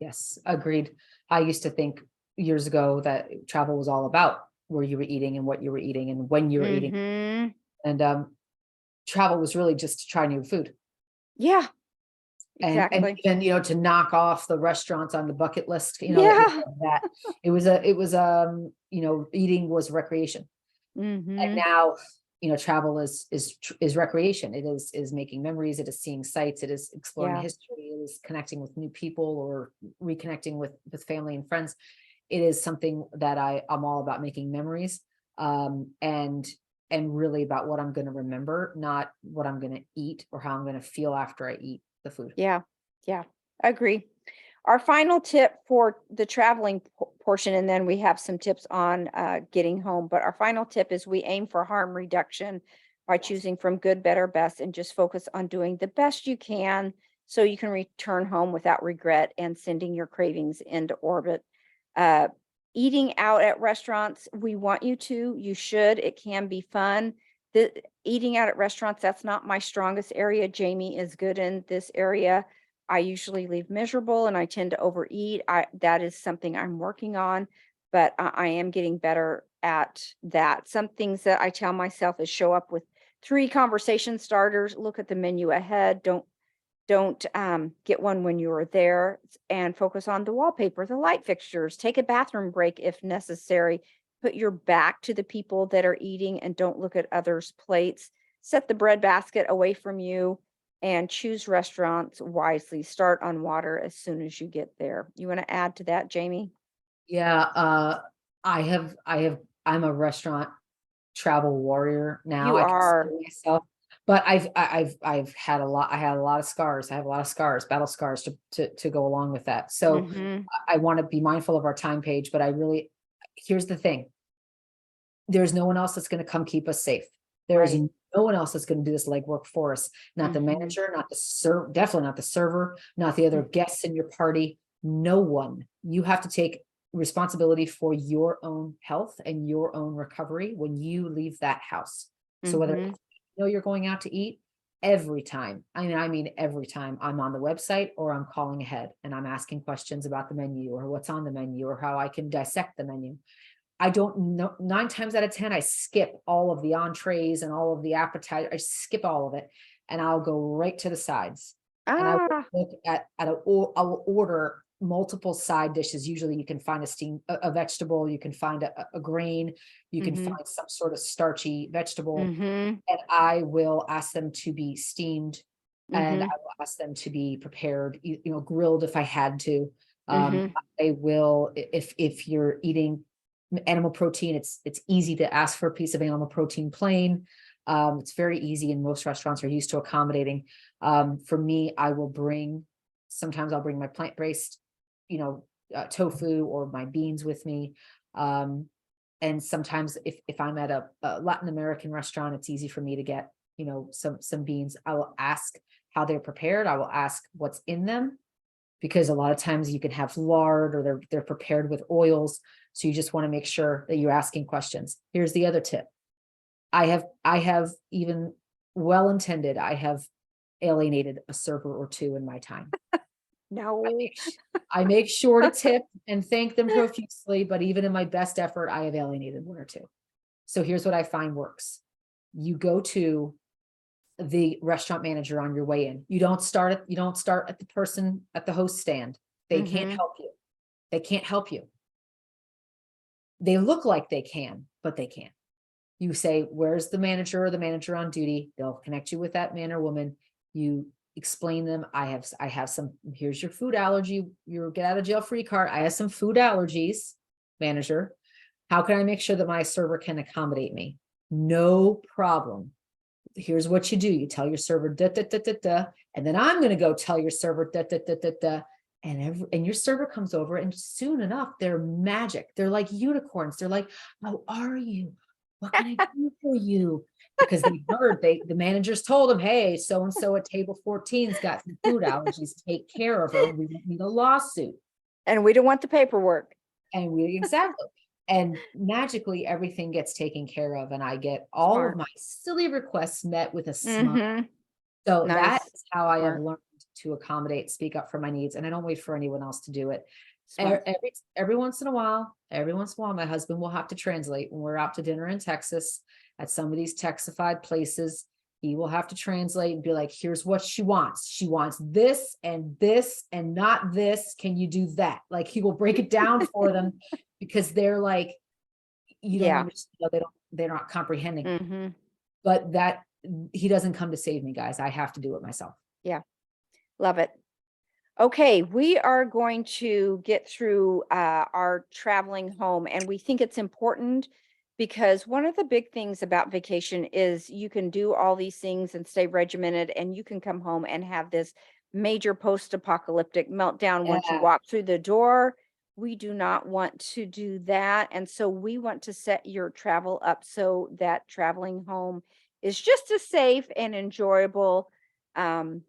Yes, agreed. I used to think years ago that travel was all about where you were eating and what you were eating and when you were eating.
Mhm.
And travel was really just to try new food.
Yeah,
And
exactly.
even, to knock off the restaurants on the bucket list, that we
Yeah.
had that. It was, eating was recreation. And
Mhm.
now, travel is recreation. It is making memories, it is seeing sights, it is exploring
Yeah.
history, it is connecting with new people or reconnecting with family and friends. It is something that I'm all about, making memories, and really about what I'm going to remember, not what I'm going to eat or how I'm going to feel after I eat the food.
Yeah. Yeah. Agree. Our final tip for the traveling portion, and then we have some tips on getting home. But our final tip is we aim for harm reduction by
Yes.
choosing from good, better, best, and just focus on doing the best you can so you can return home without regret and sending your cravings into orbit. Uh, Eating out at restaurants, we want you to, you should, it can be fun. The eating out at restaurants, that's not my strongest area. Jamie is good in this area. I usually leave miserable and I tend to overeat. That is something I'm working on, but I am getting better at that. Some things that I tell myself is show up with 3 conversation starters, look at the menu ahead, don't get one when you are there, and focus on the wallpaper, the light fixtures, take a bathroom break if necessary. Put your back to the people that are eating and don't look at others' plates. Set the bread basket away from you and choose restaurants wisely. Start on water as soon as you get there. You want to add to that, Jamie?
Yeah, I'm a restaurant travel warrior now,
You
I consider
are.
myself, but I've had a lot. I had a lot of scars. I have a lot of scars, battle scars to go along with that. So
Mhm.
I want to be mindful of our time page, but here's the thing. There's no one else that's going to come keep us safe. There is
Right.
no one else that's going to do this legwork for us. Not the
Mhm.
manager, not the server, definitely not the server, not the other
Mm.
guests in your party. No one. You have to take responsibility for your own health and your own recovery when you leave that house. So whether
Mhm.
you're going out to eat, every time, I mean, every time I'm on the website or I'm calling ahead and I'm asking questions about the menu or what's on the menu or how I can dissect the menu. I don't know, 9 times out of 10, I skip all of the entrees and all of the appetizers. I skip all of it and I'll go right to the sides. And I will
Ah,
look I'll order multiple side dishes. Usually you can find a vegetable, you can find a grain, you can
mm-hmm,
find some sort of starchy vegetable,
mm-hmm,
and I will ask them to be steamed, and I
mm-hmm,
will ask them to be prepared, grilled if I had to. Um,
mm-hmm.
I will, if you're eating animal protein, it's easy to ask for a piece of animal protein plain. It's very easy, and most restaurants are used to accommodating. For me, sometimes I'll bring my plant-based, tofu or my beans with me. Um, and sometimes if I'm at a Latin American restaurant, it's easy for me to get, some beans. I will ask how they're prepared. I will ask what's in them, because a lot of times you can have lard or they're prepared with oils. So you just want to make sure that you're asking questions. Here's the other tip. I have even well intended, I have alienated a server or two in my time. I
No.
make I make sure to tip and thank them profusely, but even in my best effort, I have alienated one or two. So here's what I find works. You go to the restaurant manager on your way in. You don't start at the person at the host stand. They can't
Mm-hmm.
help you. They can't help you. They look like they can, but they can't. You say, where's the manager or the manager on duty? They'll connect you with that man or woman. You explain them. I have some, here's your food allergy, your get out of jail free card. I have some food allergies, manager. How can I make sure that my server can accommodate me? No problem. Here's what you do. You tell your server, da, da, da, da, da, and then I'm going to go tell your server, da, da, da, da, da. And your server comes over, and soon enough, they're magic. They're like unicorns. They're like, how are you? What can I do for you? Because the managers told them, hey, so and so at table 14's got some food allergies. Take care of her. We don't need a lawsuit.
And we don't want the paperwork.
And we exactly. And magically everything gets taken care of, and I get all of
Smart.
my silly requests met with a smile.
Mm-hmm.
So that
Nice.
is how I have
Smart.
learned to accommodate, speak up for my needs, and I don't wait for anyone else to do it.
Smart.
Every once in a while, my husband will have to translate when we're out to dinner in Texas at some of these Texified places. He will have to translate and be like, here's what she wants. She wants this and not this. Can you do that? Like, he will break it down for them, because they're like, you don't
Yeah.
understand, they're not comprehending.
Mm-hmm.
But that he doesn't come to save me, guys. I have to do it myself.
Yeah. Love it. Okay, we are going to get through our traveling home, and we think it's important because one of the big things about vacation is you can do all these things and stay regimented, and you can come home and have this major post-apocalyptic meltdown once you
Yeah.
walk through the door. We do not want to do that, and so we want to set your travel up so that traveling home is just as safe and enjoyable. Um,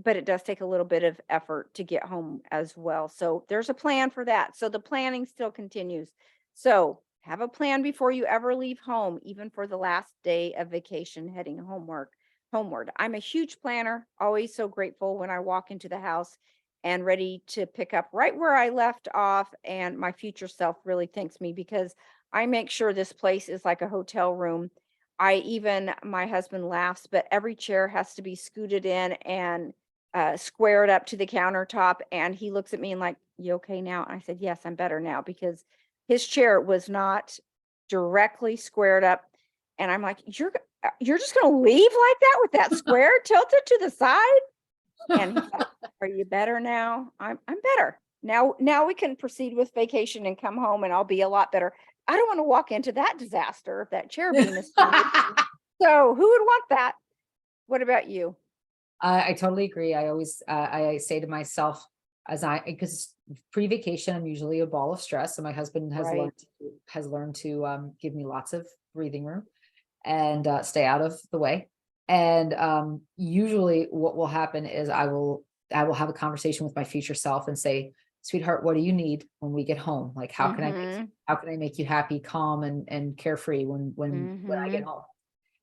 but it does take a little bit of effort to get home as well. So there's a plan for that. So the planning still continues. So have a plan before you ever leave home, even for the last day of vacation heading homeward. I'm a huge planner, always so grateful when I walk into the house and ready to pick up right where I left off. And my future self really thanks me because I make sure this place is like a hotel room. My husband laughs, but every chair has to be scooted in and squared up to the countertop. And he looks at me and like, you okay now? And I said, yes, I'm better now because his chair was not directly squared up. And I'm like, you're just going to leave like that with that square tilted to the side? And he's like, are you better now? I'm better. Now we can proceed with vacation and come home and I'll be a lot better. I don't want to walk into that disaster if that chair being askew. So who would want that? What about you?
I totally agree. I always, I say to myself, because pre-vacation, I'm usually a ball of stress, and my husband
Right.
has learned to give me lots of breathing room and stay out of the way. And usually, what will happen is I will have a conversation with my future self and say, "Sweetheart, what do you need when we get home? Like,
Mm-hmm.
how can I make you happy, calm, and carefree when I get
Mm-hmm.
home?"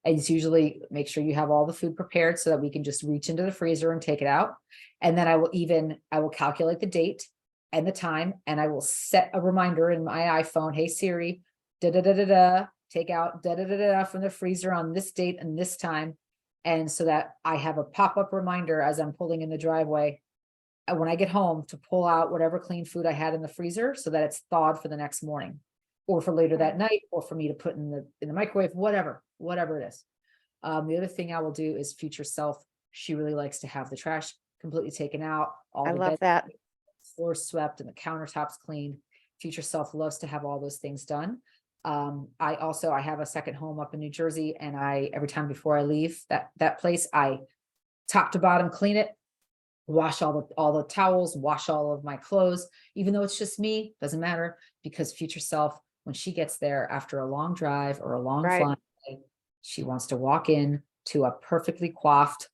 It's usually make sure you have all the food prepared so that we can just reach into the freezer and take it out. And then I will calculate the date and the time, and I will set a reminder in my iPhone. Hey Siri, da da da da da, take out da da da da from the freezer on this date and this time. And so that I have a pop-up reminder as I'm pulling in the driveway when I get home to pull out whatever clean food I had in the freezer so that it's thawed for the next morning, or for later that night, or for me to put in the microwave, whatever it is. The other thing I will do is future self. She really likes to have the trash completely taken out, all
I
the
love
bed
that.
floors swept and the countertops cleaned. Future self loves to have all those things done. I have a second home up in New Jersey, and every time before I leave that place, I top to bottom clean it, wash all the towels, wash all of my clothes, even though it's just me, doesn't matter, because future self, when she gets there after a long drive or a long
Right.
flight, she wants to walk in to a perfectly coiffed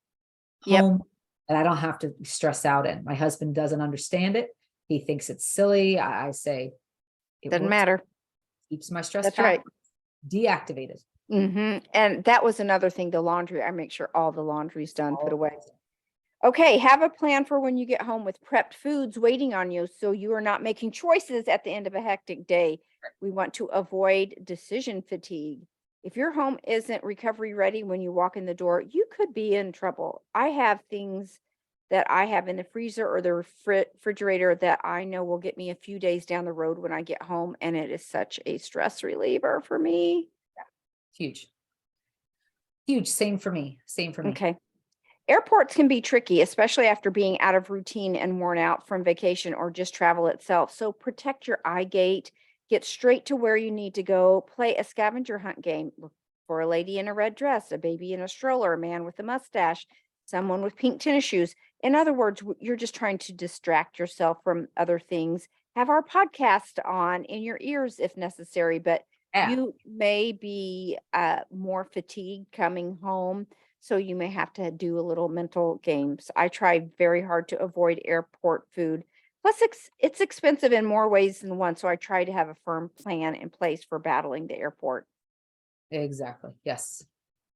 Yep.
home that I don't have to stress out in. My husband doesn't understand it. He thinks it's silly. I say it
Doesn't
works,
matter.
keeps my stress
That's
back
right.
deactivated.
And that was another thing, the laundry. I make sure all the laundry's done, put
All
away. Okay, have a plan for when you get home with prepped foods waiting on you so you are not making choices at the end of a hectic day. We want to avoid decision fatigue. If your home isn't recovery ready when you walk in the door, you could be in trouble. I have things that I have in the freezer or the refrigerator that I know will get me a few days down the road when I get home, and it is such a stress reliever for me.
huge, huge. Same for me. Same for me.
Okay. Airports can be tricky, especially after being out of routine and worn out from vacation or just travel itself. So protect your eye gate, get straight to where you need to go, play a scavenger hunt game. Look for a lady in a red dress, a baby in a stroller, a man with a mustache, someone with pink tennis shoes. In other words, you're just trying to distract yourself from other things. Have our podcast on in your ears if necessary, but
Yeah.
you may be more fatigued coming home, so you may have to do a little mental games. I try very hard to avoid airport food. Plus, it's expensive in more ways than one. So I try to have a firm plan in place for battling the airport.
Exactly. Yes.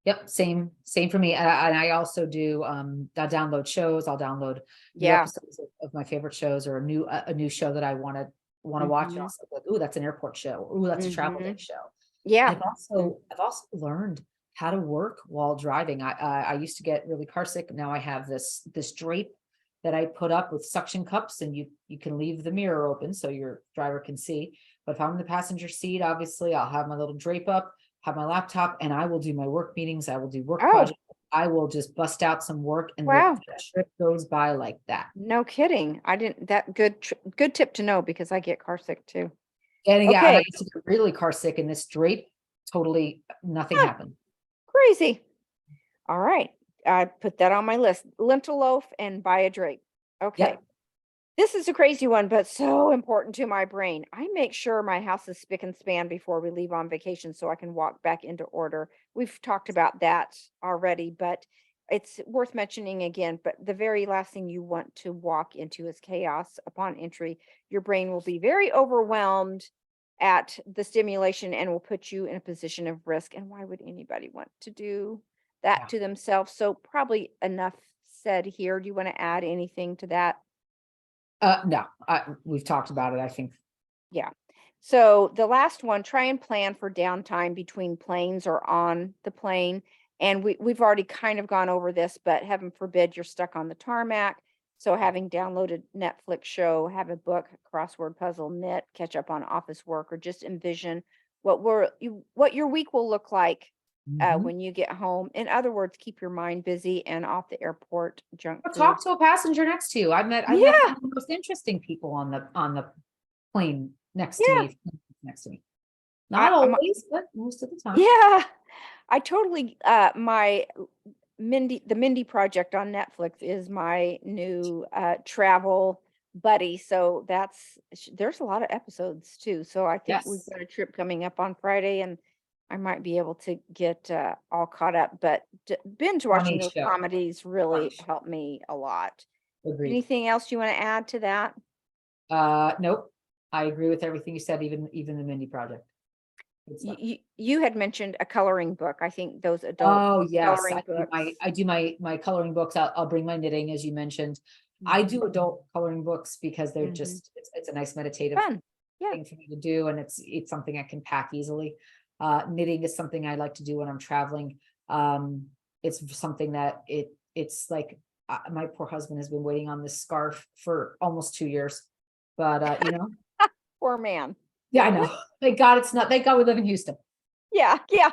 Yep. Same for me. And I also do, I download shows. I'll download new
Yeah.
episodes of my favorite shows, or a new show that I want to watch. And
Hmm.
also like, ooh, that's an airport show. Ooh, that's a travel day
Hmm.
show.
Yeah.
I've also learned how to work while driving. I used to get really car sick. Now I have this drape that I put up with suction cups, and you can leave the mirror open so your driver can see. But if I'm in the passenger seat, obviously I'll have my little drape up, have my laptop, and I will do my work meetings. I will do work
Oh,
projects. I will just bust out some work, and the
wow.
trip goes by like that.
No kidding. I didn't that good tip to know because I get car sick too.
And yeah, and I
Okay.
used to get really car sick, and this drape, totally nothing
Huh,
happened.
crazy. All right. I put that on my list. Lentil loaf and buy a drape. Okay.
Yep.
This is a crazy one, but so important to my brain. I make sure my house is spick and span before we leave on vacation so I can walk back into order. We've talked about that already, but it's worth mentioning again. But the very last thing you want to walk into is chaos upon entry. Your brain will be very overwhelmed at the stimulation and will put you in a position of risk. And why would anybody want to do that
Yeah.
to themselves? So, probably enough said here. Do you want to add anything to that?
No, we've talked about it, I think.
Yeah. So the last one, try and plan for downtime between planes or on the plane. And we've already kind of gone over this, but heaven forbid you're stuck on the tarmac. So having downloaded Netflix show, have a book, crossword puzzle, knit, catch up on office work, or just envision what your week will look like
Mhm.
when you get home. In other words, keep your mind busy and off the airport junk
Or
food.
talk to a passenger next to you. I've met
Yeah,
some of the most interesting people on the plane next to
yeah.
me, next to me. Not
I'm
always, but most of the time.
Yeah, I totally, my the Mindy Project on Netflix is my new travel buddy. So there's a lot of episodes too. So I think we've
Yes.
got a trip coming up on Friday, and I might be able to get all caught up. But binge watching
Funny
those
show.
comedies
Funny
really
show.
helped me a lot.
Agreed.
Anything else you want to add to that?
Nope. I agree with everything you said, even the Mindy Project. Good stuff.
You had mentioned a coloring book. I think those adult
Oh, yes,
coloring books.
I do my coloring books. I'll bring my knitting, as you mentioned. I
Mhm.
do adult coloring books because they're
Mhm.
just, it's a nice meditative
Fun. Yeah.
thing for me to do, and it's something I can pack easily. Knitting is something I like to do when I'm traveling. It's something that it's like, my poor husband has been waiting on this scarf for almost 2 years, but you know,
Poor man.
yeah, I know. Thank God it's not. Thank God we live in Houston.
Yeah. Yeah.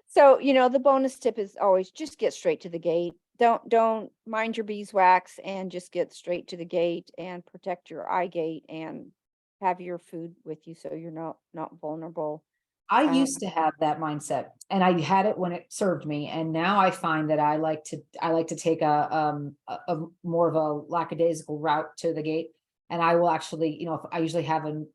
So, the bonus tip is always just get straight to the gate. Don't mind your beeswax and just get straight to the gate and protect your eye gate and have your food with you so you're not vulnerable.
I
Um,
used to have that mindset, and I had it when it served me, and now I find that I like to take a more of a lackadaisical route to the gate, and I will actually, if I usually have an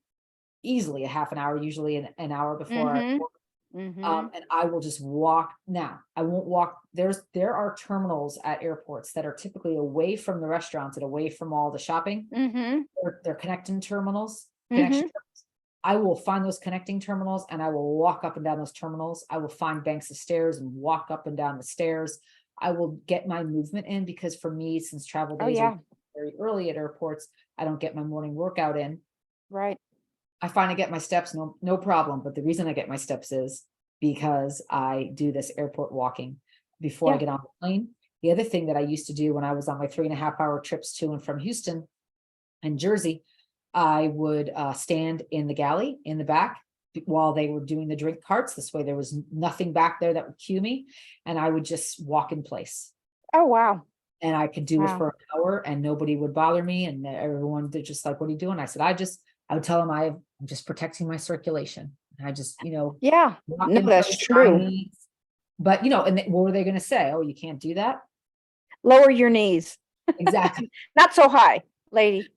easily a half an hour, usually an hour before I
mhm.
board,
Mhm.
and I will just walk. Now, I won't walk. There are terminals at airports that are typically away from the restaurants and away from all the shopping.
Mhm.
They're connecting terminals, connection.
Mhm.
I will find those connecting terminals and I will walk up and down those terminals. I will find banks of stairs and walk up and down the stairs. I will get my movement in, because for me, since travel
Oh
days are
yeah.
very early at airports, I don't get my morning workout in.
Right.
I find I get my steps, no problem. But the reason I get my steps is because I do this airport walking before I
Yeah.
get on the plane. The other thing that I used to do when I was on my 3.5 hour trips to and from Houston and Jersey, I would stand in the galley in the back while they were doing the drink carts. This way, there was nothing back there that would cue me, and I would just walk in place.
Oh wow.
And I could do it
Wow.
for an hour, and nobody would bother me. And everyone, they're just like, "What are you doing?" I said, I would tell them I'm just protecting my circulation. And I just,
Yeah.
walk
No,
in
that's
place, my
true.
knees. But and what were they going to say? Oh, you can't do that.
Lower your knees.
Exactly.
Not so high, lady.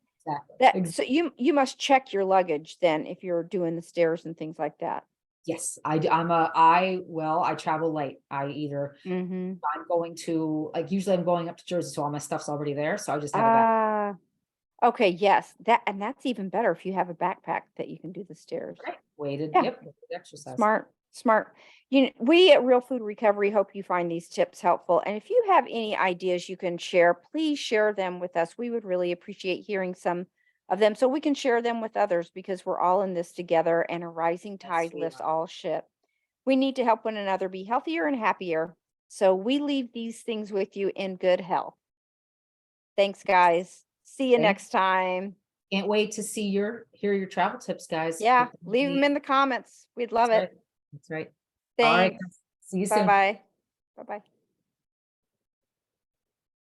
Exactly.
So you must check your luggage then if you're doing the stairs and things like that.
Yes, I do. Well, I travel late.
Mhm.
I'm going to, like, usually I'm going up to Jersey, so all my stuff's already there. So I just have a back.
Ah, okay, yes. That's even better if you have a backpack that you can do the stairs.
Right. Weighted,
Yeah,
yep, weighted exercise.
smart, smart. We at Real Food Recovery hope you find these tips helpful. And if you have any ideas you can share, please share them with us. We would really appreciate hearing some of them so we can share them with others because we're all in this together and a rising
Yes,
tide
we
lifts
are.
all ship. We need to help one another be healthier and happier. So we leave these things with you in good health. Thanks, guys. See you
Thanks.
next time.
Can't wait to hear your travel tips, guys.
Yeah,
Put them
leave them in the comments. We'd love
That's
it.
right. That's right. All right.
Thanks.
See you soon.
Bye-bye. Bye-bye.